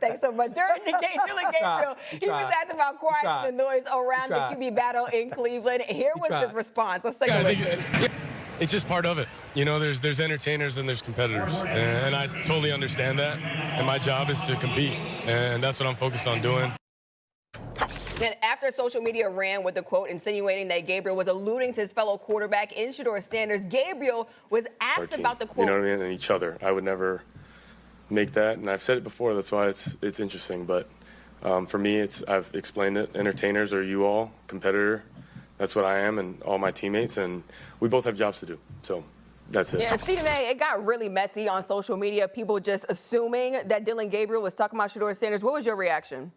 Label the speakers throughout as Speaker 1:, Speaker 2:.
Speaker 1: Thanks so much. During the game, Dillon Gabriel, he was asked about quieting the noise around the QB battle in Cleveland. Here was his response. Let's take a listen.
Speaker 2: It's just part of it. You know, there's entertainers and there's competitors. And I totally understand that. And my job is to compete. And that's what I'm focused on doing.
Speaker 1: And after social media ran with the quote insinuating that Gabriel was alluding to his fellow quarterback in Shedeur Sanders, Gabriel was asked about the quote.
Speaker 2: You know what I mean? And each other. I would never make that. And I've said it before. That's why it's interesting. But for me, I've explained it. Entertainers are you all, competitor. That's what I am and all my teammates. And we both have jobs to do. So that's it.
Speaker 1: Yeah, Stephen A., it got really messy on social media. People just assuming that Dillon Gabriel was talking about Shedeur Sanders. What was your reaction?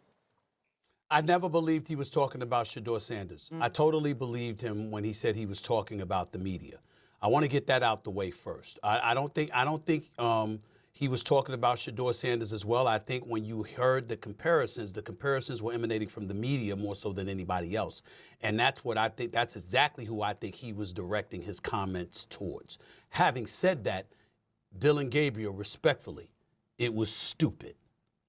Speaker 3: I never believed he was talking about Shedeur Sanders. I totally believed him when he said he was talking about the media. I want to get that out the way first. I don't think he was talking about Shedeur Sanders as well. I think when you heard the comparisons were emanating from the media more so than anybody else. And that's what I think, that's exactly who I think he was directing his comments towards. Having said that, Dillon Gabriel, respectfully, it was stupid,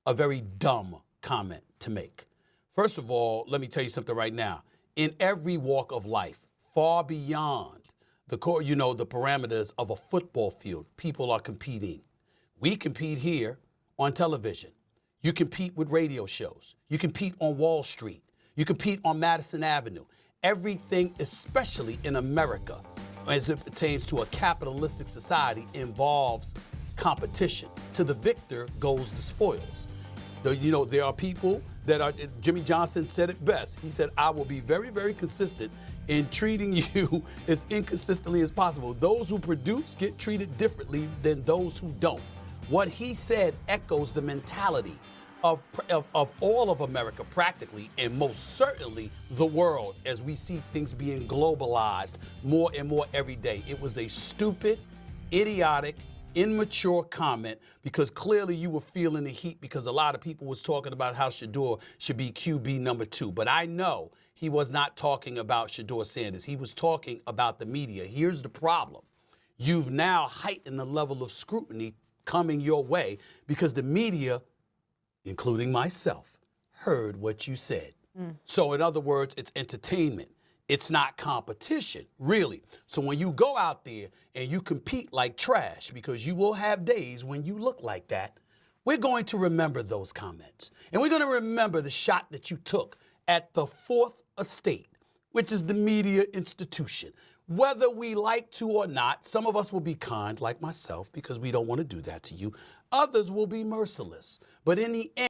Speaker 3: a very dumb comment to make. First of all, let me tell you something right now. In every walk of life, far beyond the parameters of a football field, people are competing. We compete here on television. You compete with radio shows. You compete on Wall Street. You compete on Madison Avenue. Everything, especially in America, as it pertains to a capitalistic society, involves competition. To the victor goes the spoils. There are people that are, Jimmy Johnson said it best. He said, I will be very, very consistent in treating you as inconsistently as possible. Those who produce get treated differently than those who don't. What he said echoes the mentality of all of America practically, and most certainly the world, as we see things being globalized more and more every day. It was a stupid, idiotic, immature comment because clearly you were feeling the heat because a lot of people was talking about how Shedeur should be QB number 2. But I know he was not talking about Shedeur Sanders. He was talking about the media. Here's the problem. You've now heightened the level of scrutiny coming your way because the media, including myself, heard what you said. So in other words, it's entertainment. It's not competition, really. So when you go out there and you compete like trash, because you will have days when you look like that, we're going to remember those comments. And we're going to remember the shot that you took at the Fourth Estate, which is the media institution. Whether we like to or not, some of us will be kind, like myself, because we don't want to do that to you. Others will be merciless. But in the end,